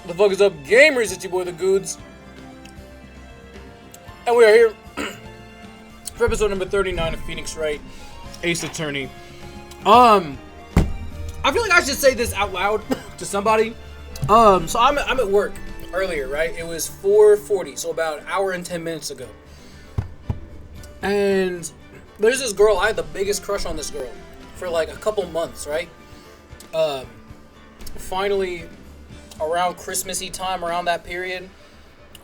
The fuck is up, gamers? It's your boy, The Goods. And we are here for episode number 39 of Phoenix Wright, Ace Attorney. I feel like I should say this out loud to somebody. So I'm at work earlier, right? It was 4:40, so about an hour and 10 minutes ago. And there's this girl, I had the biggest crush on this girl for like a couple months, right? Finally, around Christmassy time, around that period,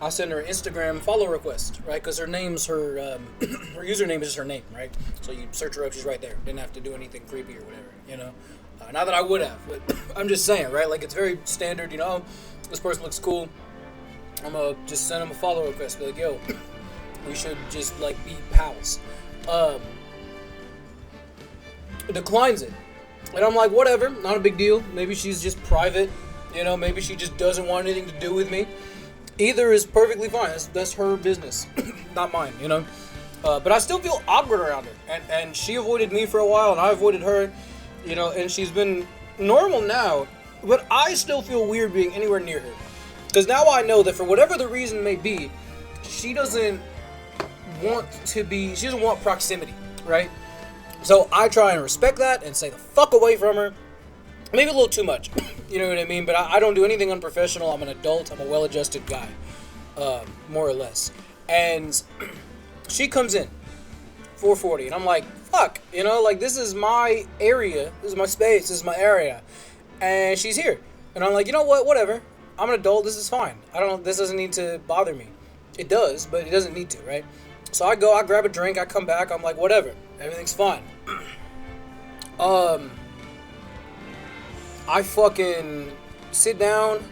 I sent her an Instagram follow request, right? Because her username is just her name, right? So you search her up, she's right there. Didn't have to do anything creepy or whatever, you know? Not that I would have, but I'm just saying, right? Like, it's very standard, you know? This person looks cool. I'm gonna just send him a follow request. Be like, yo, we should just, like, be pals. Declines it. And I'm like, whatever, not a big deal. Maybe she's just private, you know? Maybe she just doesn't want anything to do with me. Either is perfectly fine. That's her business, not mine, you know? But I still feel awkward around her. And she avoided me for a while, and I avoided her, you know? And she's been normal now, but I still feel weird being anywhere near her. Because now I know that for whatever the reason may be, she doesn't want proximity, right? So I try and respect that and stay the fuck away from her. Maybe a little too much, you know what I mean? But I don't do anything unprofessional. I'm an adult. I'm a well-adjusted guy, more or less. And she comes in, 4:40, and I'm like, fuck, you know? Like, this is my area. This is my space. This is my area. And she's here. And I'm like, you know what? Whatever. I'm an adult. This is fine. This doesn't need to bother me. It does, but it doesn't need to, right? So I go, I grab a drink, I come back, I'm like, whatever. Everything's fine. I fucking sit down,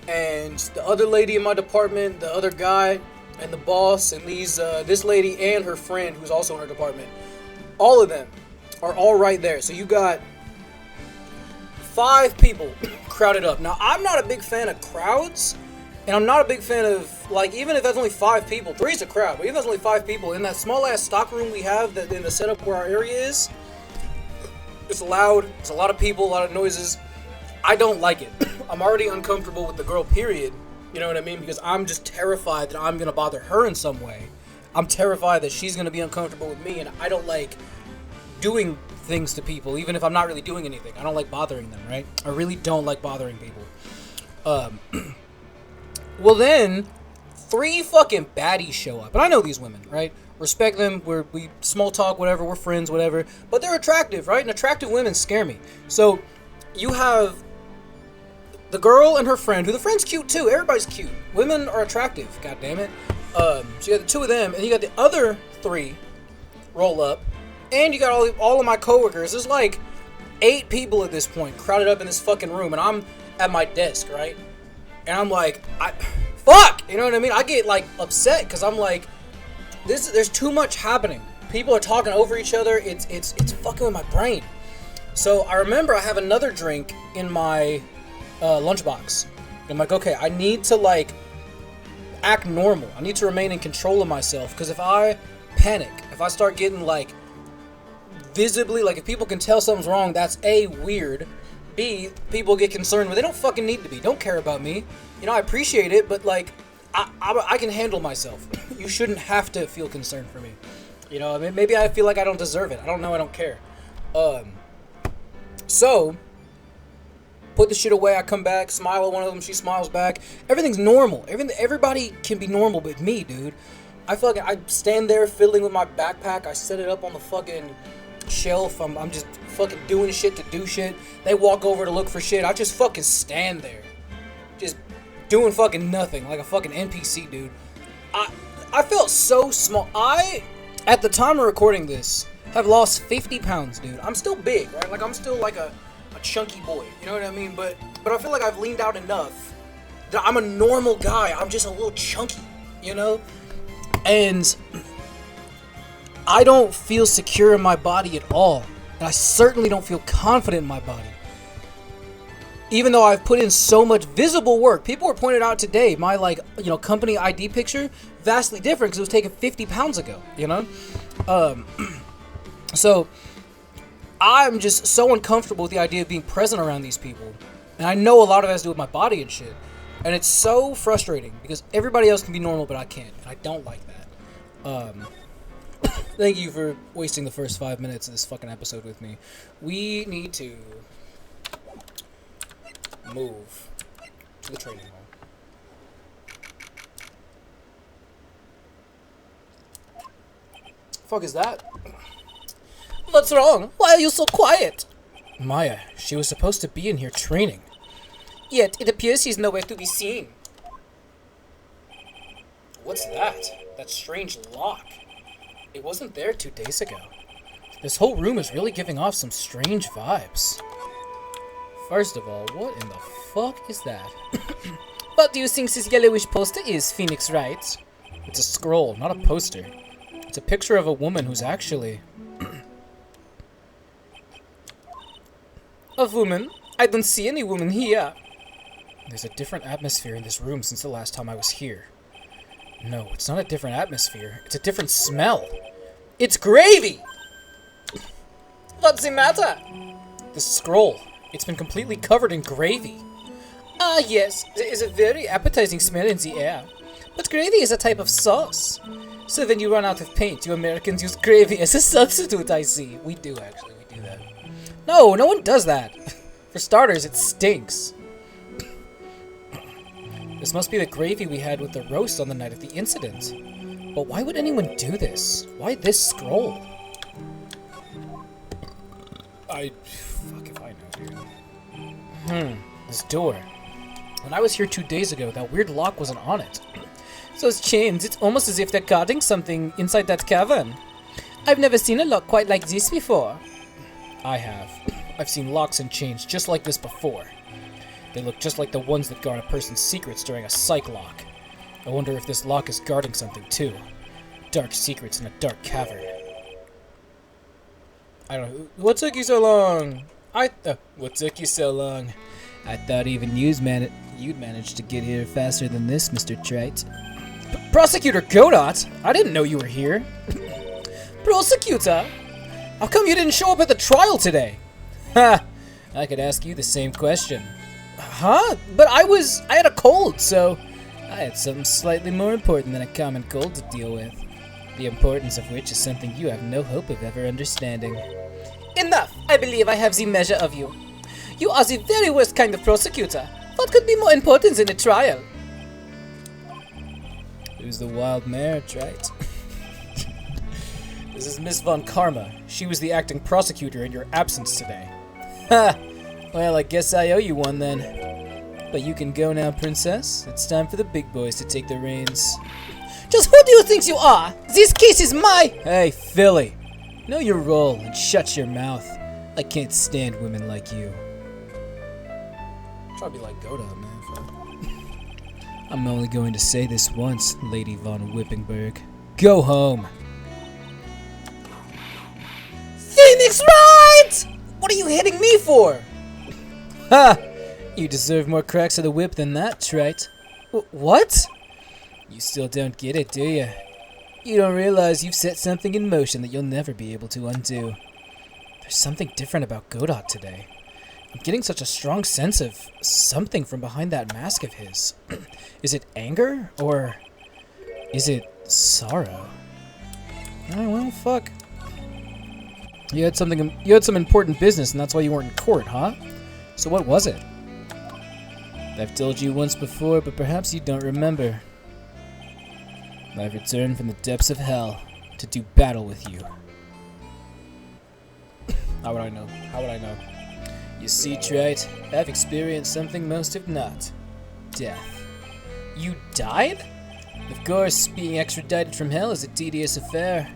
and the other lady in my department, the other guy, and the boss, and this lady and her friend who's also in her department, all of them are all right there. So you got 5 people crowded up. Now, I'm not a big fan of crowds, and I'm not a big fan of, like, even if that's only 5 people, 3's a crowd, but even if that's only 5 people, in that small-ass stock room we have that in the setup where our area is, it's loud, it's a lot of people, a lot of noises. I don't like it. I'm already uncomfortable with the girl, period. You know what I mean? Because I'm just terrified that I'm going to bother her in some way. I'm terrified that she's going to be uncomfortable with me, and I don't like doing things to people, even if I'm not really doing anything. I don't like bothering them, right? I really don't like bothering people. Well, then, 3 fucking baddies show up. And I know these women, right? Respect them. We small talk, whatever. We're friends, whatever. But they're attractive, right? And attractive women scare me. So, you have the girl and her friend, who the friend's cute too. Everybody's cute. Women are attractive, god damn it. So you got the 2 of them, and you got the other 3 roll up. And you got all of my coworkers. There's like 8 people at this point crowded up in this fucking room, and I'm at my desk, right? And I'm like, fuck! You know what I mean? I get, like, upset, because I'm like, there's too much happening. People are talking over each other. It's fucking with my brain. So I remember I have another drink in my lunchbox. I'm like, okay, I need to, like, act normal. I need to remain in control of myself, because if I panic, if I start getting, like, visibly, like, if people can tell something's wrong, that's A, weird. B, people get concerned when they don't fucking need to be. Don't care about me. You know, I appreciate it, but, like, I can handle myself. You shouldn't have to feel concerned for me. You know, I mean, maybe I feel like I don't deserve it. I don't know. I don't care. So, put the shit away. I come back, smile at one of them. She smiles back. Everything's normal. Everybody can be normal but me, dude. I stand there fiddling with my backpack. I set it up on the fucking shelf. I'm just fucking doing shit to do shit. They walk over to look for shit. I just fucking stand there, just doing fucking nothing, like a fucking NPC, dude. I felt so small. At the time of recording this, have lost 50 pounds, dude. I'm still big, right? Like, I'm still like a chunky boy, you know what I mean? But I feel like I've leaned out enough that I'm a normal guy. I'm just a little chunky, you know? And I don't feel secure in my body at all. And I certainly don't feel confident in my body. Even though I've put in so much visible work. People were pointed out today, my, like, you know, company ID picture, vastly different because it was taken 50 pounds ago, you know? So, I'm just so uncomfortable with the idea of being present around these people. And I know a lot of it has to do with my body and shit. And it's so frustrating because everybody else can be normal, but I can't. And I don't like that. Thank you for wasting the first 5 minutes of this fucking episode with me. We need to move to the training hall. Fuck is that? What's wrong? Why are you so quiet? Maya, she was supposed to be in here training. Yet, it appears she's nowhere to be seen. What's that? That strange lock. It wasn't there 2 days ago. This whole room is really giving off some strange vibes. First of all, what in the fuck is that? What do you think this yellowish poster is, Phoenix Wright? It's a scroll, not a poster. It's a picture of a woman who's actually... A woman? I don't see any woman here. There's a different atmosphere in this room since the last time I was here. No, it's not a different atmosphere. It's a different smell. It's gravy! What's the matter? The scroll. It's been completely covered in gravy. Ah, yes. There is a very appetizing smell in the air. But gravy is a type of sauce. So when you run out of paint, you Americans use gravy as a substitute, I see. We do, actually. We do that. No, no one does that. For starters, it stinks. This must be the gravy we had with the roast on the night of the incident. But why would anyone do this? Why this scroll? Fuck if I know, dude. This door. When I was here 2 days ago, that weird lock wasn't on it. Those chains, it's almost as if they're guarding something inside that cavern. I've never seen a lock quite like this before. I have. I've seen locks and chains just like this before. They look just like the ones that guard a person's secrets during a psych lock. I wonder if this lock is guarding something too. Dark secrets in a dark cavern. I don't know. What took you so long? What took you so long? I thought even you'd manage to get here faster than this, Mr. Trite. Prosecutor Godot? I didn't know you were here. Prosecutor? How come you didn't show up at the trial today? Ha! I could ask you the same question. Huh? But I had a cold, so I had something slightly more important than a common cold to deal with. The importance of which is something you have no hope of ever understanding. Enough! I believe I have the measure of you. You are the very worst kind of prosecutor. What could be more important in a trial? Who's the wild mare, right? This is Miss Von Karma. She was the acting prosecutor in your absence today. Ha! Well, I guess I owe you one then. But you can go now, princess. It's time for the big boys to take the reins. Just who do you think you are? This case is my... Hey, Philly. Know your role and shut your mouth. I can't stand women like you. Try to be like Godot, man. I'm only going to say this once, Lady Von Whippingberg. Go home. Phoenix Wright! What are you hitting me for? Ha! You deserve more cracks of the whip than that, Trite. What? You still don't get it, do you? You don't realize you've set something in motion that you'll never be able to undo. There's something different about Godot today. I'm getting such a strong sense of something from behind that mask of his. Is it anger? Or is it sorrow? Oh, well, fuck. You had some important business and that's why you weren't in court, huh? So what was it? I've told you once before, but perhaps you don't remember. I've returned from the depths of hell to do battle with you. How would I know? How would I know? You see, Trite, I've experienced something most have not. Death. You died? Of course, being extradited from hell is a tedious affair.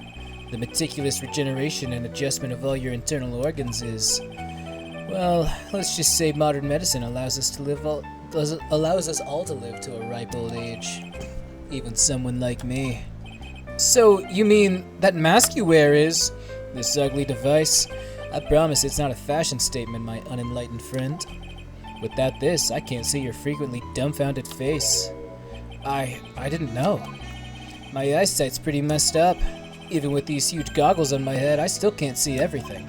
The meticulous regeneration and adjustment of all your internal organs is... Well, let's just say modern medicine allows us all to live to a ripe old age. Even someone like me. So, you mean that mask you wear is... This ugly device? I promise it's not a fashion statement, my unenlightened friend. Without this, I can't see your frequently dumbfounded face. I didn't know. My eyesight's pretty messed up. Even with these huge goggles on my head, I still can't see everything.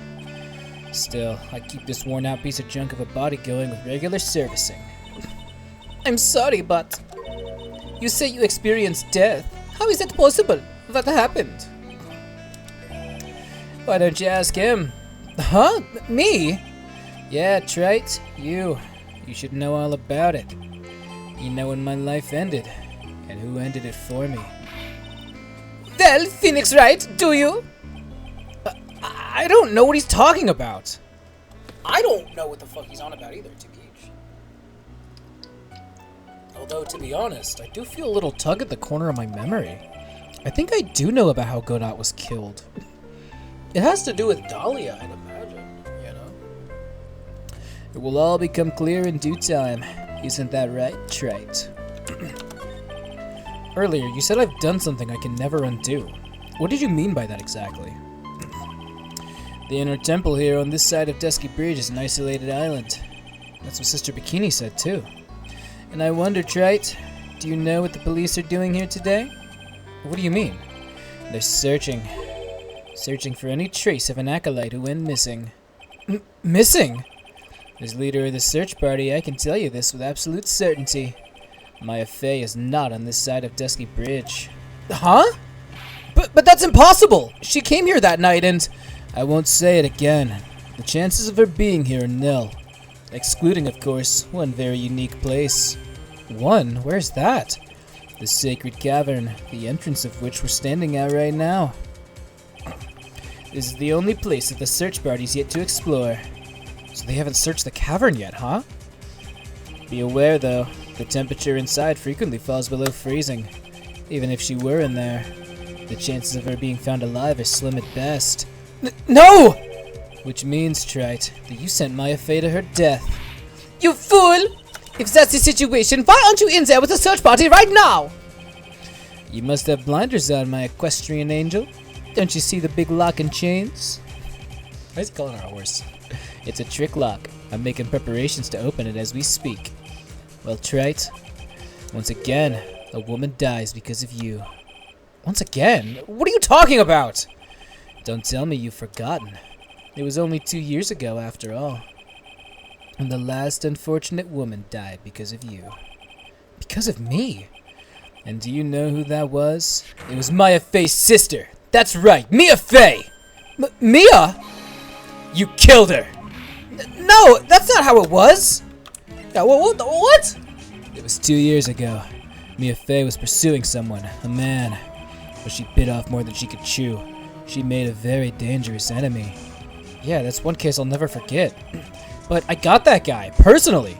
Still, I keep this worn-out piece of junk of a body going with regular servicing. I'm sorry, but... You say you experienced death. How is that possible? What happened? Why don't you ask him? Huh? Me? Yeah, Trite. You. You should know all about it. You know when my life ended, and who ended it for me. Well, Phoenix Wright, do you? I don't know what he's talking about. I don't know what the fuck he's on about either, TBH. Although, to be honest, I do feel a little tug at the corner of my memory. I think I do know about how Godot was killed. It has to do with Dahlia, I'd imagine, you know? It will all become clear in due time. Isn't that right, Trite? Earlier, you said I've done something I can never undo. What did you mean by that exactly? The inner temple here on this side of Dusky Bridge is an isolated island. That's what Sister Bikini said, too. And I wonder, Trite, do you know what the police are doing here today? What do you mean? They're searching. Searching for any trace of an acolyte who went missing. Missing? As leader of the search party, I can tell you this with absolute certainty. Maya Fey is not on this side of Dusky Bridge. Huh? But that's impossible! She came here that night and... I won't say it again. The chances of her being here are nil. Excluding, of course, one very unique place. One? Where's that? The Sacred Cavern, the entrance of which we're standing at right now. This is the only place that the search party's yet to explore. So they haven't searched the cavern yet, huh? Be aware, though, the temperature inside frequently falls below freezing. Even if she were in there, the chances of her being found alive are slim at best. No! Which means, Trite, that you sent Maya Fey to her death. You fool! If that's the situation, why aren't you in there with the search party right now? You must have blinders on, my equestrian angel. Don't you see the big lock and chains? Why is he calling her a horse? It's a trick lock. I'm making preparations to open it as we speak. Well, Trite, once again, a woman dies because of you. Once again? What are you talking about? Don't tell me you've forgotten. It was only 2 years ago, after all. And the last unfortunate woman died because of you. Because of me? And do you know who that was? It was Maya Fey's sister. That's right, Mia Fey! Mia? You killed her! No, that's not how it was! Yeah, what? It was 2 years ago. Mia Fey was pursuing someone, a man. But she bit off more than she could chew. She made a very dangerous enemy. Yeah, that's one case I'll never forget. But I got that guy, personally.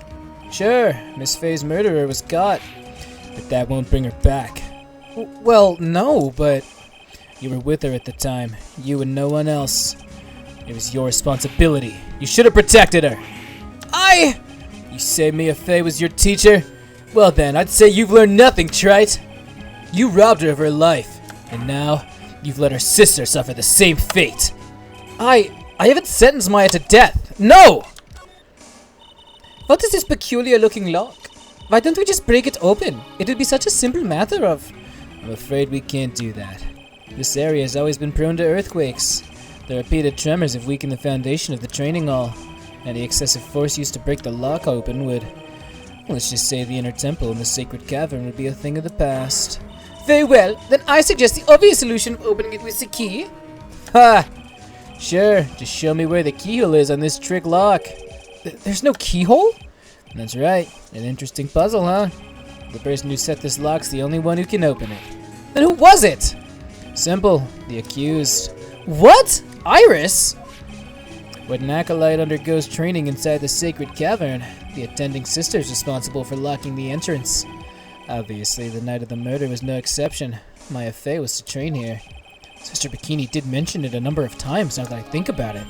Sure, Miss Fey's murderer was caught. But that won't bring her back. Well, no, but... You were with her at the time. You and no one else. It was your responsibility. You should have protected her. You say Mia Fey was your teacher? Well then, I'd say you've learned nothing, Trite. You robbed her of her life. And now... You've let her sister suffer the same fate. I haven't sentenced Maya to death. No! What is this peculiar looking lock? Why don't we just break it open? It would be such a simple matter of... I'm afraid we can't do that. This area has always been prone to earthquakes. The repeated tremors have weakened the foundation of the training hall. And the excessive force used to break the lock open would... Let's just say the inner temple and the sacred cavern would be a thing of the past. Very well, then I suggest the obvious solution of opening it with the key. Ha! Sure, just show me where the keyhole is on this trick lock. There's no keyhole? That's right, an interesting puzzle, huh? The person who set this lock's the only one who can open it. Then who was it? Simple, the accused. What? Iris? When an acolyte undergoes training inside the sacred cavern, the attending sister is responsible for locking the entrance. Obviously, the night of the murder was no exception. Maya Fey was to train here. Sister Bikini did mention it a number of times now that I think about it.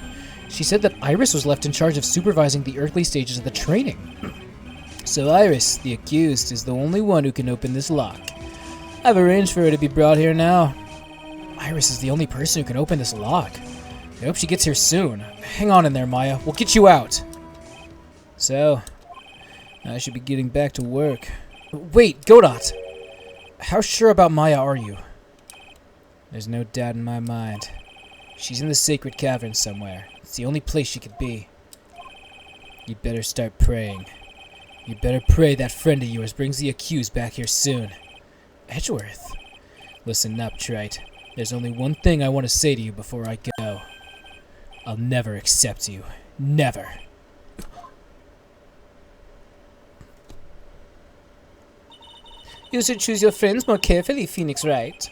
She said that Iris was left in charge of supervising the early stages of the training. So Iris, the accused, is the only one who can open this lock. I've arranged for her to be brought here now. Iris is the only person who can open this lock. I hope she gets here soon. Hang on in there, Maya. We'll get you out. So, I should be getting back to work. Wait, Godot! How sure about Maya are you? There's no doubt in my mind. She's in the sacred cavern somewhere. It's the only place she could be. You'd better start praying. You better pray that friend of yours brings the accused back here soon. Edgeworth. Listen up, Trite. There's only one thing I want to say to you before I go. I'll never accept you. Never. You should choose your friends more carefully, Phoenix Wright.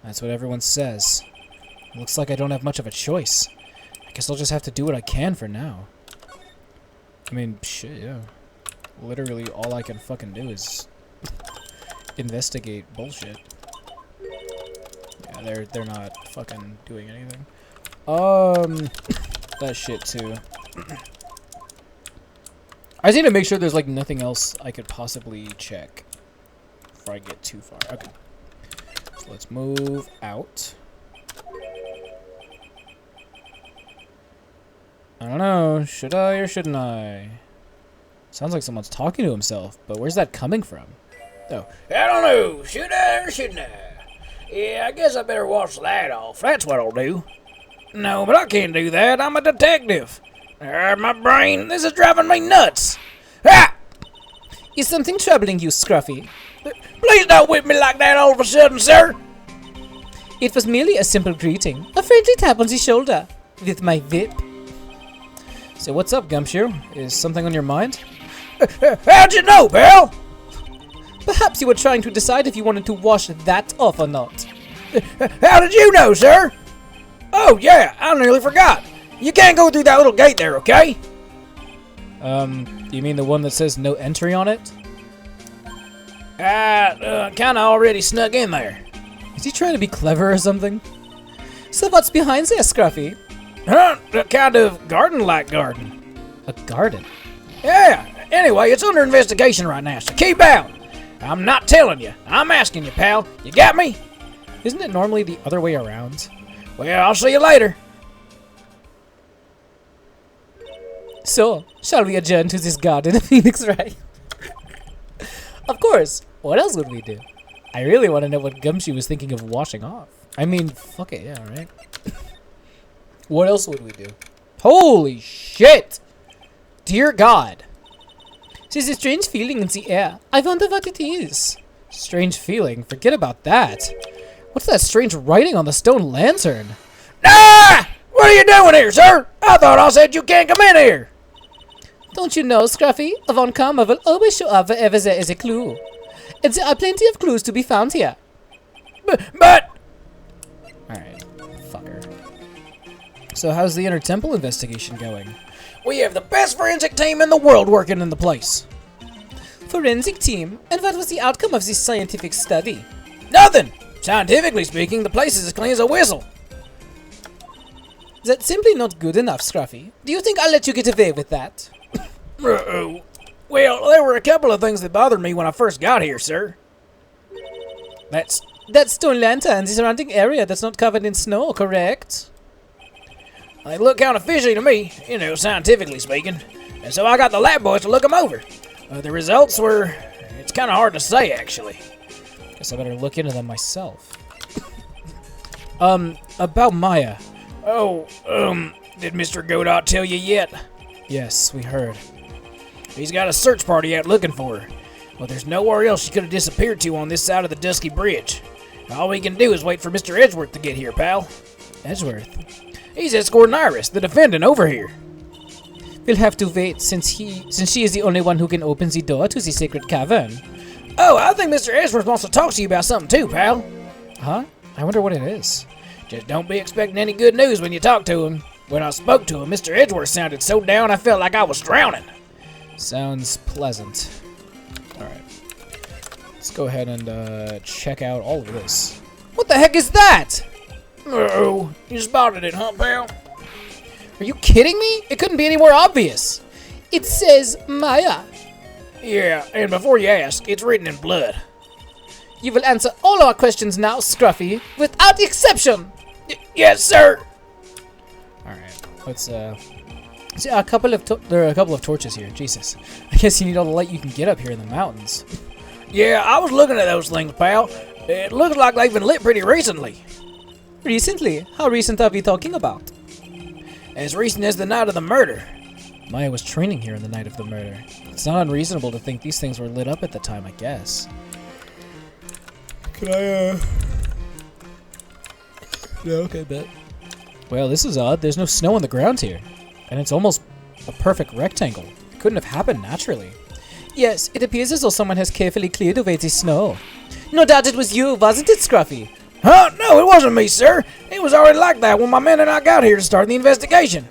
That's what everyone says. It looks like I don't have much of a choice. I guess I'll just have to do what I can for now. I mean, shit, yeah. Literally all I can fucking do is investigate bullshit. Yeah, they're not fucking doing anything. That shit too. I just need to make sure there's like nothing else I could possibly check before I get too far. Okay. So let's move out. I don't know. Should I or shouldn't I? Sounds like someone's talking to himself, but where's that coming from? Oh. I don't know. Should I or shouldn't I? Yeah, I guess I better wash that off. That's what I'll do. No, but I can't do that. I'm a detective. My brain, this is driving me nuts. Ah! Is something troubling you, Scruffy? Please don't whip me like that all of a sudden, sir. It was merely a simple greeting. A friendly tap on the shoulder. With my whip. So what's up, Gumshoe? Is something on your mind? How'd you know, pal? Perhaps you were trying to decide if you wanted to wash that off or not. How did you know, sir? Oh, yeah, I nearly forgot. You can't go through that little gate there, okay? You mean the one that says no entry on it? Kinda already snuck in there. Is he trying to be clever or something? So what's behind there, Scruffy? Huh? A kind of garden-like garden. A garden? Yeah, anyway, it's under investigation right now, so keep out. I'm not telling you. I'm asking you, pal. You got me? Isn't it normally the other way around? Well, I'll see you later. So, shall we adjourn to this garden of Phoenix Wright? Of course. What else would we do? I really want to know what Gumshoe was thinking of washing off. I mean, fuck it, yeah, right? What else would we do? Holy shit! Dear God. There's a strange feeling in the air. I wonder what it is. Strange feeling? Forget about that. What's that strange writing on the stone lantern? Ah! What are you doing here, sir? I thought I said you can't come in here. Don't you know, Scruffy? A Von Karma will always show up wherever there is a clue. And there are plenty of clues to be found here. But... Alright, fucker. So how's the Inner Temple investigation going? We have the best forensic team in the world working in the place. Forensic team? And what was the outcome of this scientific study? Nothing. Scientifically speaking, the place is as clean as a whistle. That's simply not good enough, Scruffy. Do you think I'll let you get away with that? Well, there were a couple of things that bothered me when I first got here, sir. That stone lantern and the surrounding area that's not covered in snow, correct? They look kind of fishy to me, you know, scientifically speaking. And so I got the lab boys to look them over. The results were... It's kind of hard to say, actually. Guess I better look into them myself. About Maya. Oh, did Mr. Godot tell you yet? Yes, we heard. He's got a search party out looking for her. Well, there's nowhere else she could have disappeared to on this side of the Dusky Bridge. All we can do is wait for Mr. Edgeworth to get here, pal. Edgeworth? He's escorting Iris, the defendant, over here. We'll have to wait since she is the only one who can open the door to the sacred cavern. Oh, I think Mr. Edgeworth wants to talk to you about something too, pal. Huh? I wonder what it is. Just don't be expecting any good news when you talk to him. When I spoke to him, Mr. Edgeworth sounded so down I felt like I was drowning. Sounds pleasant. Alright. Let's go ahead and check out all of this. What the heck is that? Uh-oh. You spotted it, huh, pal? Are you kidding me? It couldn't be any more obvious. It says Maya. Yeah, and before you ask, it's written in blood. You will answer all our questions now, Scruffy, without exception. Yes, sir. All right, let's see, there are a couple of torches here. Jesus, I guess you need all the light you can get up here in the mountains. Yeah, I was looking at those things, pal. It looks like they've been lit pretty recently. Recently? How recent are we talking about? as recent as the night of the murder. Maya was training here on the night of the murder. It's not unreasonable to think these things were lit up at the time, I guess. Can I, Yeah, okay, bet. Well, this is odd. There's no snow on the ground here. And it's almost a perfect rectangle. It couldn't have happened naturally. Yes, it appears as though someone has carefully cleared away the snow. No doubt it was you, wasn't it, Scruffy? Huh? No, it wasn't me, sir. It was already like that when my men and I got here to start the investigation.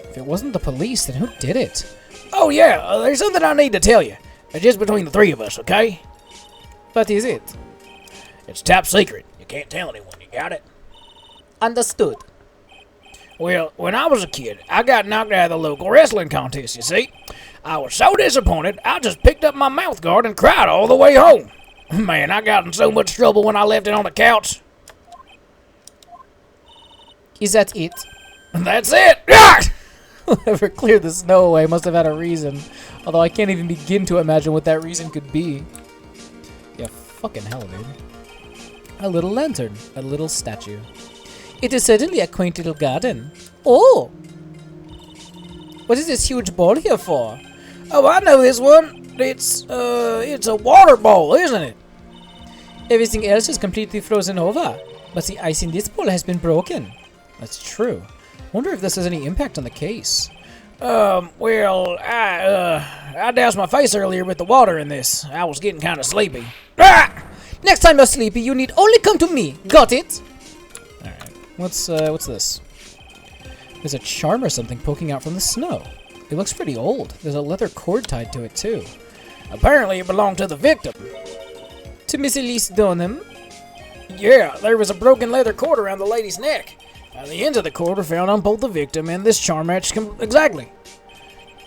If it wasn't the police, then who did it? Oh, yeah, there's something I need to tell you. Just between the three of us, okay? What is it? It's top secret. You can't tell anyone. You got it? Understood. Well, when I was a kid, I got knocked out of the local wrestling contest, you see. I was so disappointed, I just picked up my mouth guard and cried all the way home. Man, I got in so much trouble when I left it on the couch. Is that it? That's it! Whoever cleared the snow away must have had a reason. Although I can't even begin to imagine what that reason could be. Yeah, fucking hell, dude. A little lantern. A little statue. It is certainly a quaint little garden. Oh! What is this huge bowl here for? Oh, I know this one. It's a water bowl, isn't it? Everything else is completely frozen over. But the ice in this bowl has been broken. That's true. Wonder if this has any impact on the case. Well, I doused my face earlier with the water in this. I was getting kind of sleepy. Ah! Next time you're sleepy, you need only come to me. Got it? Alright. What's this? There's a charm or something poking out from the snow. It looks pretty old. There's a leather cord tied to it, too. Apparently it belonged to the victim. To Miss Elise Donham? Yeah, there was a broken leather cord around the lady's neck. The ends of the cord were found on both the victim and this charm matched exactly.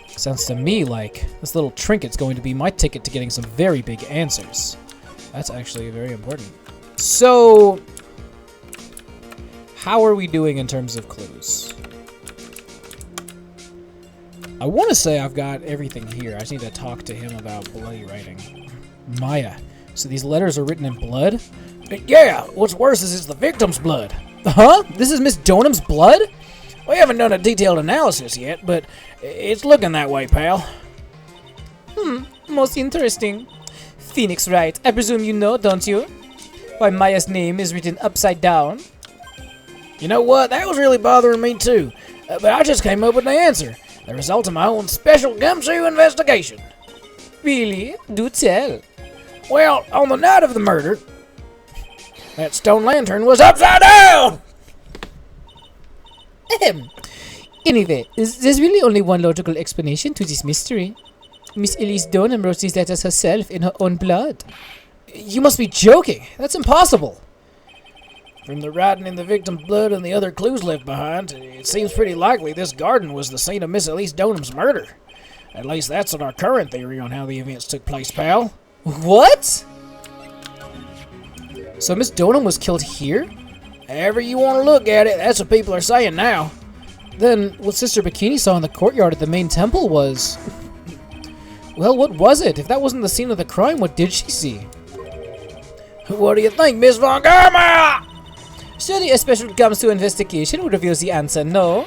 Sounds to me like this little trinket's going to be my ticket to getting some very big answers. That's actually very important. So, how are we doing in terms of clues? I want to say I've got everything here. I just need to talk to him about bloody writing. Maya. So these letters are written in blood? Yeah, what's worse is it's the victim's blood. Huh? This is Miss Donham's blood? We haven't done a detailed analysis yet, but it's looking that way, pal. Most interesting. Phoenix Wright. I presume you know, don't you? Why Maya's name is written upside down. You know what? That was really bothering me too. But I just came up with the answer. The result of my own special gumshoe investigation. Really? Do tell. Well, on the night of the murder, that stone lantern was upside down! Anyway, there's really only one logical explanation to this mystery. Miss Elise Donham wrote these letters herself in her own blood. You must be joking. That's impossible. From the writing in the victim's blood and the other clues left behind, it seems pretty likely this garden was the scene of Miss Elise Donham's murder. At least that's our current theory on how the events took place, pal. What? So Miss Donham was killed here? However you want to look at it, that's what people are saying now. Then what Sister Bikini saw in the courtyard at the main temple was... Well, what was it? If that wasn't the scene of the crime, what did she see? What do you think, Miss Von Garma? Surely a special gumshoe investigation would reveal the answer, no?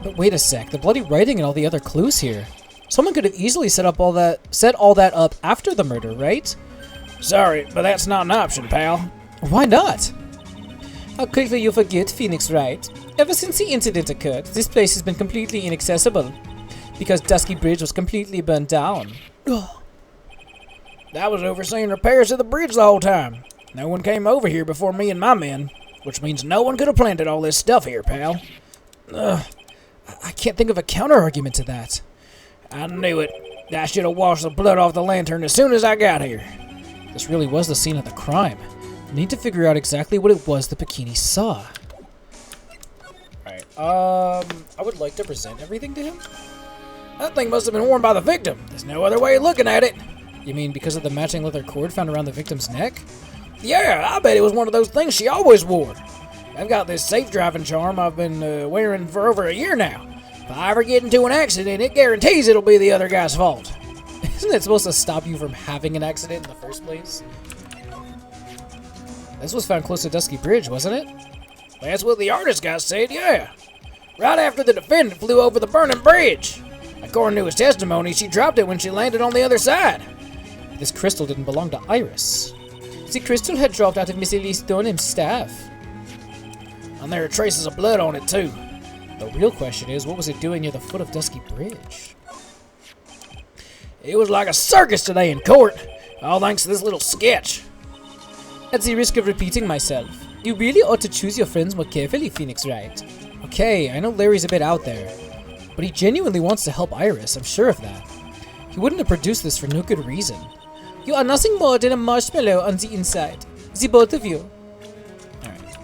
But wait a sec, the bloody writing and all the other clues here. Someone could have easily set all that up after the murder, right? Sorry, but that's not an option, pal. Why not? How quickly you forget, Phoenix Wright. Ever since the incident occurred, this place has been completely inaccessible. Because Dusky Bridge was completely burnt down. I was overseeing repairs to the bridge the whole time. No one came over here before me and my men, which means no one could have planted all this stuff here, pal. I can't think of a counter-argument to that. I knew it. I should have washed the blood off the lantern as soon as I got here. This really was the scene of the crime. I need to figure out exactly what it was the Bikini saw. Alright, I would like to present everything to him. That thing must have been worn by the victim. There's no other way of looking at it. You mean because of the matching leather cord found around the victim's neck? Yeah, I bet it was one of those things she always wore. I've got this safe driving charm I've been wearing for over a year now. If I ever get into an accident, it guarantees it'll be the other guy's fault. Isn't it supposed to stop you from having an accident in the first place? This was found close to Dusky Bridge, wasn't it? That's what the artist guy said, yeah. right after the defendant flew over the burning bridge. According to his testimony, she dropped it when she landed on the other side. This crystal didn't belong to Iris. The crystal had dropped out of Miss Elise Thornham's staff. And there are traces of blood on it, too. The real question is, what was it doing near the foot of Dusky Bridge? It was like a circus today in court, all thanks to this little sketch. At the risk of repeating myself, you really ought to choose your friends more carefully, Phoenix Wright. Okay, I know Larry's a bit out there, but he genuinely wants to help Iris, I'm sure of that. He wouldn't have produced this for no good reason. You are nothing more than a marshmallow on the inside. The both of you. Alright.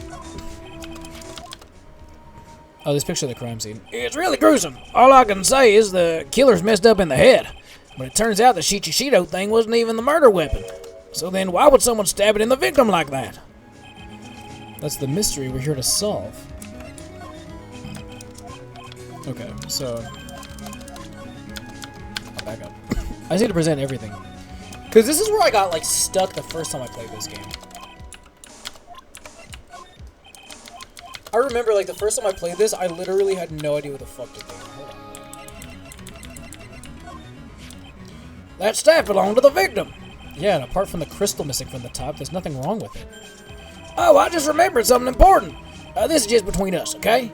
Oh, this picture of the crime scene. It's really gruesome. All I can say is the killer's messed up in the head. But it turns out the Shichishito thing wasn't even the murder weapon. So then why would someone stab it in the victim like that? That's the mystery we're here to solve. Okay, so... I'll back up. I just need to present everything. Because this is where I got, like, stuck the first time I played this game. I remember, like, the first time I played this, I literally had no idea what the fuck to do. Hold on. That staff belonged to the victim. Yeah, and apart from the crystal missing from the top, there's nothing wrong with it. Oh, I just remembered something important. This is just between us, okay?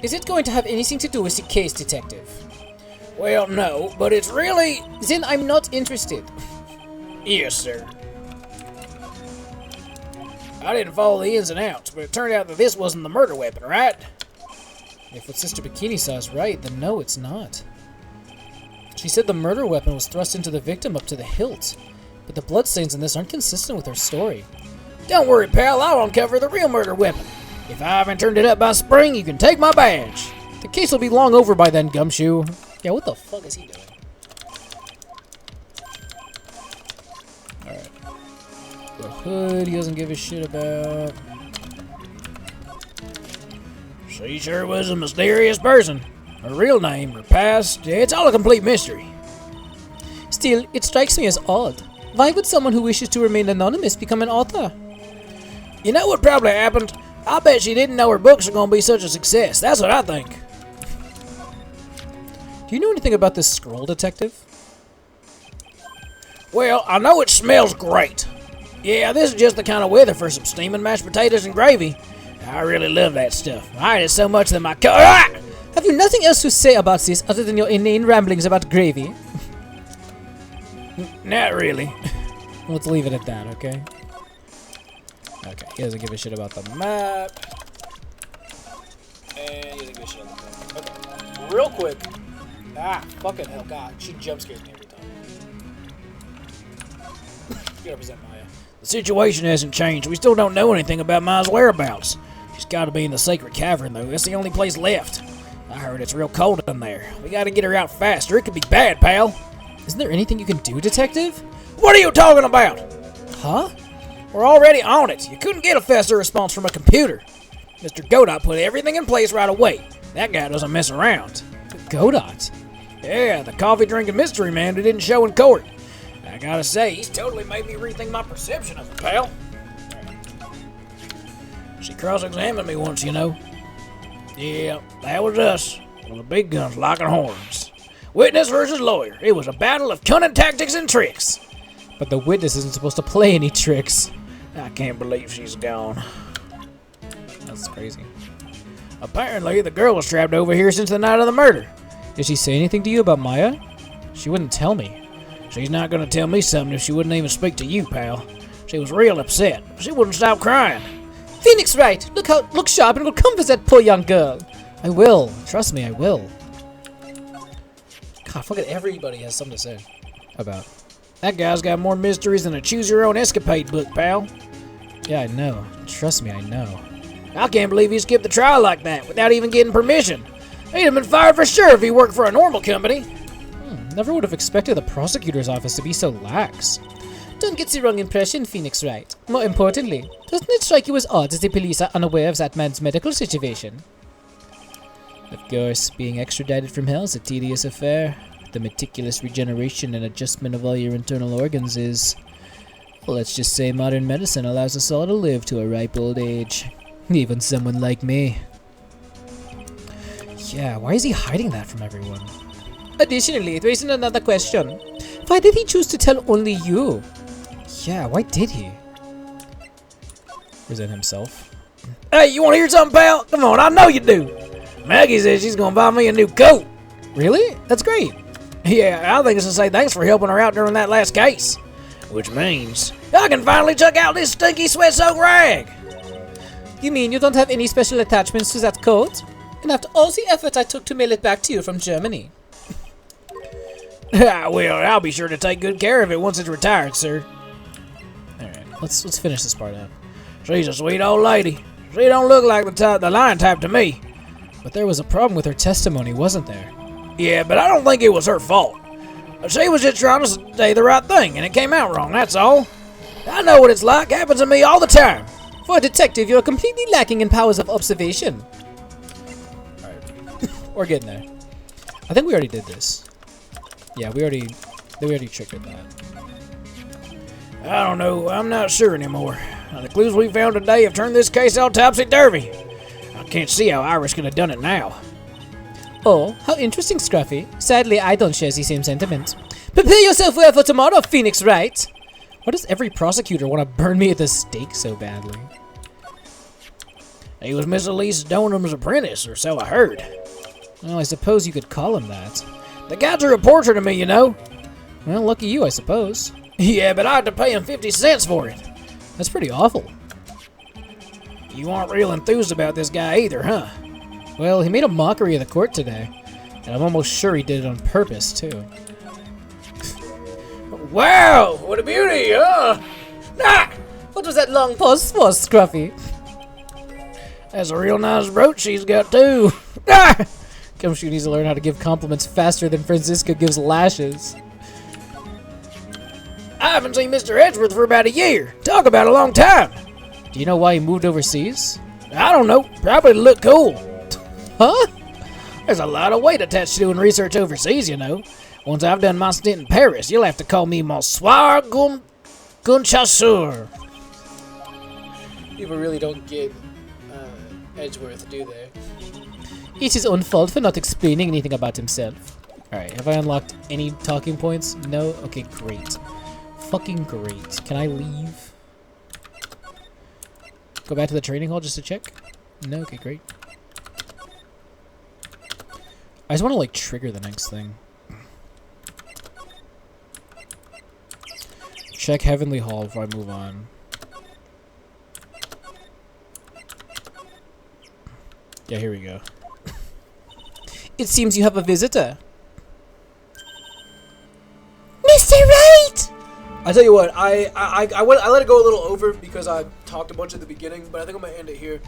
Is it going to have anything to do with the case, Detective? Well, no, but it's really... Then I'm not interested. Yes, sir. I didn't follow the ins and outs, but it turned out that this wasn't the murder weapon, right? If what Sister Bikini saw is right, then no, it's not. She said the murder weapon was thrust into the victim up to the hilt, but the bloodstains in this aren't consistent with her story. Don't worry, pal, I'll uncover the real murder weapon. If I haven't turned it up by spring, you can take my badge. The case will be long over by then, Gumshoe. Yeah, what the fuck is he doing? Alright. The hood he doesn't give a shit about. She sure was a mysterious person. Her real name, her past, it's all a complete mystery. Still, it strikes me as odd. Why would someone who wishes to remain anonymous become an author? You know what probably happened? I bet she didn't know her books are going to be such a success. That's what I think. Do you know anything about this scroll, Detective? Well, I know it smells great. Yeah, this is just the kind of weather for some steaming mashed potatoes and gravy. I really love that stuff. I ate it so much that my Have you nothing else to say about this other than your inane ramblings about gravy? Not really. Let's leave it at that, okay? Okay, he doesn't give a shit about the map. And he doesn't give a shit about the map. Okay, real quick. Ah, fucking hell, God. She jump scares me every time. You represent Maya. The situation hasn't changed. We still don't know anything about Maya's whereabouts. She's got to be in the sacred cavern, though. That's the only place left. I heard it's real cold in there. We got to get her out faster. It could be bad, pal. Isn't there anything you can do, Detective? What are you talking about? Huh? We're already on it. You couldn't get a faster response from a computer. Mr. Godot put everything in place right away. That guy doesn't mess around. Godot? Yeah, the coffee-drinking mystery man who didn't show in court. I gotta say, he's totally made me rethink my perception of him, pal. She cross-examined me once, you know. Yeah, that was us. With the big guns locking horns. Witness versus lawyer. It was a battle of cunning tactics and tricks. But the witness isn't supposed to play any tricks. I can't believe she's gone. That's crazy. Apparently, the girl was trapped over here since the night of the murder. Did she say anything to you about Maya? She wouldn't tell me. She's not gonna tell me something if she wouldn't even speak to you, pal. She was real upset. She wouldn't stop crying. Phoenix Wright! Look sharp and we'll comfort that poor young girl. I will. Trust me, I will. God, fucking everybody has something to say about. That guy's got more mysteries than a choose-your-own-escapade book, pal. Yeah, I know. Trust me, I know. I can't believe he skipped the trial like that without even getting permission. He'd have been fired for sure if he worked for a normal company. Never would have expected the prosecutor's office to be so lax. Don't get the wrong impression, Phoenix Wright. More importantly, doesn't it strike you as odd that the police are unaware of that man's medical situation? Of course, being extradited from hell is a tedious affair. The meticulous regeneration and adjustment of all your internal organs is... well, let's just say modern medicine allows us all to live to a ripe old age. Even someone like me. Yeah, why is he hiding that from everyone? Additionally, there isn't another question. Why did he choose to tell only you? Yeah, why did he? Present himself. Hey, you want to hear something, pal? Come on, I know you do. Maggie says she's going to buy me a new coat. Really? That's great. Yeah, I think it's to say thanks for helping her out during that last case. Which means I can finally check out this stinky sweat-soaked rag. You mean you don't have any special attachments to that coat? And after all the effort I took to mail it back to you from Germany. Well, I'll be sure to take good care of it once it's retired, sir. Alright, let's finish this part up. She's a sweet old lady. She don't look like the lion type to me. But there was a problem with her testimony, wasn't there? Yeah, but I don't think it was her fault. She was just trying to say the right thing, and it came out wrong, that's all. I know what it's like. Happens to me all the time. For a detective, you're completely lacking in powers of observation. Alright. We're getting there. I think we already did this. Yeah, we already triggered that. I don't know. I'm not sure anymore. The clues we found today have turned this case all topsy-turvy. I can't see how Iris could have done it now. Oh, how interesting, Scruffy. Sadly, I don't share the same sentiment. Prepare yourself well for tomorrow, Phoenix Wright. Why does every prosecutor want to burn me at the stake so badly? He was Miss Elise Donham's apprentice, or so I heard. Well, I suppose you could call him that. The guy drew a portrait of me, you know. Well, lucky you, I suppose. Yeah, but I had to pay him 50 cents for it. That's pretty awful. You aren't real enthused about this guy either, huh? Well, he made a mockery of the court today. And I'm almost sure he did it on purpose, too. Wow, what a beauty, huh? Ah! What was that long pause for, Scruffy? That's a real nice brooch she's got, too. Ah! Gumshoe needs to learn how to give compliments faster than Francisca gives lashes. I haven't seen Mr. Edgeworth for about a year. Talk about a long time. Do you know why he moved overseas? I don't know. Probably to look cool. Huh? There's a lot of weight attached to doing research overseas, you know. Once I've done my stint in Paris, you'll have to call me Monsieur Gunchasseur. People really don't get Edgeworth, do they? It's his own fault for not explaining anything about himself. Alright, have I unlocked any talking points? No? Okay, great. Fucking great. Can I leave? Go back to the training hall just to check? No? Okay, great. I just want to, like, trigger the next thing. Check Heavenly Hall before I move on. Yeah, here we go. It seems you have a visitor. Mr. Wright! I tell you what, I let it go a little over because I talked a bunch at the beginning, but I think I'm going to end it here.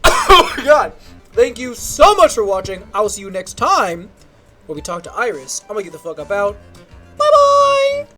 Oh my god! Thank you so much for watching. I will see you next time when we talk to Iris. I'm going to get the fuck up out. Bye-bye!